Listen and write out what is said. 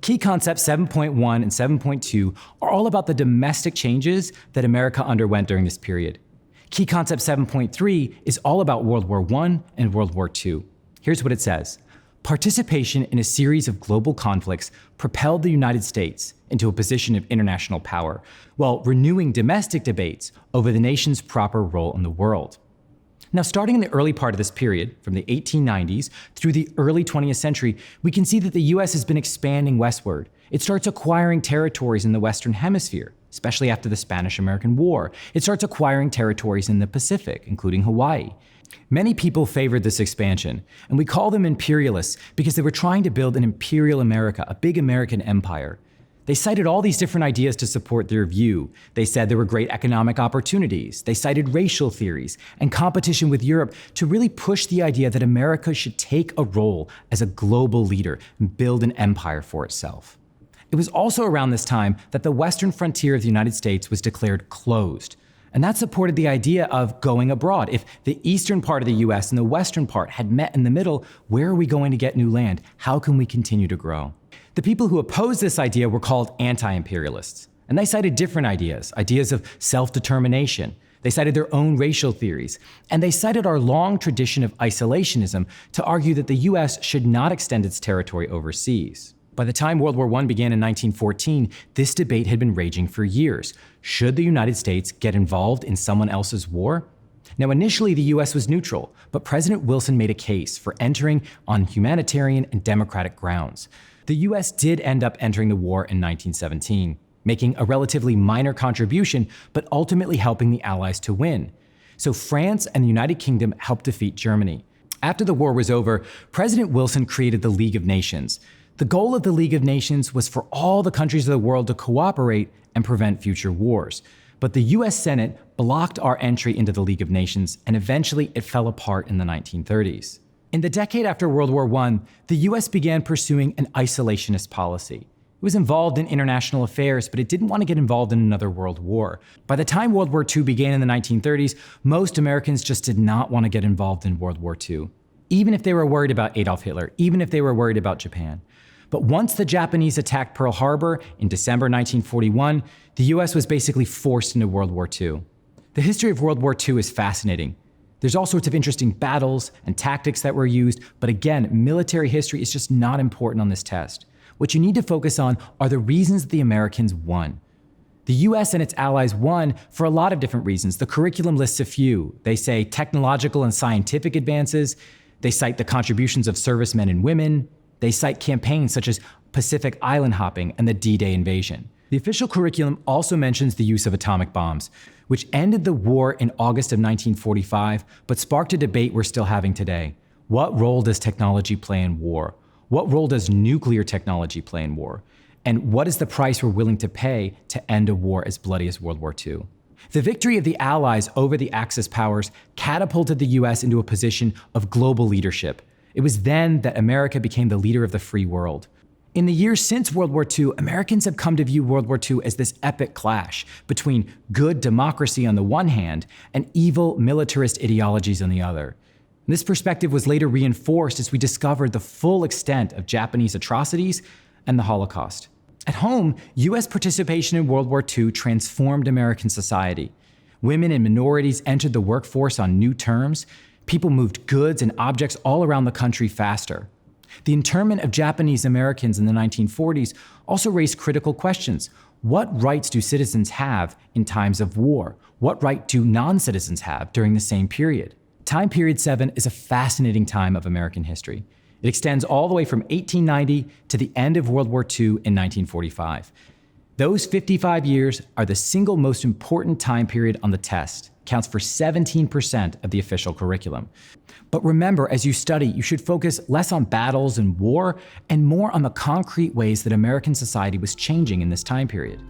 Key concepts 7.1 and 7.2 are all about the domestic changes that America underwent during this period. Key concept 7.3 is all about World War I and World War II. Here's what it says. Participation in a series of global conflicts propelled the United States into a position of international power, while renewing domestic debates over the nation's proper role in the world. Now, starting in the early part of this period, from the 1890s through the early 20th century, we can see that the US has been expanding westward. It starts acquiring territories in the Western Hemisphere, especially after the Spanish-American War. It starts acquiring territories in the Pacific, including Hawaii. Many people favored this expansion, and we call them imperialists because they were trying to build an imperial America, a big American empire. They cited all these different ideas to support their view. They said there were great economic opportunities. They cited racial theories and competition with Europe to really push the idea that America should take a role as a global leader and build an empire for itself. It was also around this time that the western frontier of the United States was declared closed. And that supported the idea of going abroad. If the eastern part of the US and the western part had met in the middle, where are we going to get new land? How can we continue to grow? The people who opposed this idea were called anti-imperialists. And they cited different ideas of self-determination. They cited their own racial theories. And they cited our long tradition of isolationism to argue that the US should not extend its territory overseas. By the time World War I began in 1914, this debate had been raging for years. Should the United States get involved in someone else's war? Now, initially, the US was neutral, but President Wilson made a case for entering on humanitarian and democratic grounds. The US did end up entering the war in 1917, making a relatively minor contribution, but ultimately helping the Allies to win. So France and the United Kingdom helped defeat Germany. After the war was over, President Wilson created the League of Nations. The goal of the League of Nations was for all the countries of the world to cooperate and prevent future wars. But the US Senate blocked our entry into the League of Nations, and eventually it fell apart in the 1930s. In the decade after World War I, the US began pursuing an isolationist policy. It was involved in international affairs, but it didn't want to get involved in another world war. By the time World War II began in the 1930s, most Americans just did not want to get involved in World War II, even if they were worried about Adolf Hitler, even if they were worried about Japan. But once the Japanese attacked Pearl Harbor in December 1941, the US was basically forced into World War II. The history of World War II is fascinating. There's all sorts of interesting battles and tactics that were used, but again, military history is just not important on this test. What you need to focus on are the reasons that the Americans won. The US and its allies won for a lot of different reasons. The curriculum lists a few. They say technological and scientific advances. They cite the contributions of servicemen and women. They cite campaigns such as Pacific Island hopping and the D-Day invasion. The official curriculum also mentions the use of atomic bombs, which ended the war in August of 1945, but sparked a debate we're still having today. What role does technology play in war? What role does nuclear technology play in war? And what is the price we're willing to pay to end a war as bloody as World War II? The victory of the Allies over the Axis powers catapulted the US into a position of global leadership. It was then that America became the leader of the free world. In the years since World War II, Americans have come to view World War II as this epic clash between good democracy on the one hand and evil militarist ideologies on the other. This perspective was later reinforced as we discovered the full extent of Japanese atrocities and the Holocaust. At home, US participation in World War II transformed American society. Women and minorities entered the workforce on new terms. People moved goods and objects all around the country faster. The internment of Japanese Americans in the 1940s also raised critical questions. What rights do citizens have in times of war? What right do non-citizens have during the same period? Time period 7 is a fascinating time of American history. It extends all the way from 1890 to the end of World War II in 1945. Those 55 years are the single most important time period on the test. Counts for 17% of the official curriculum. But remember, as you study, you should focus less on battles and war and more on the concrete ways that American society was changing in this time period.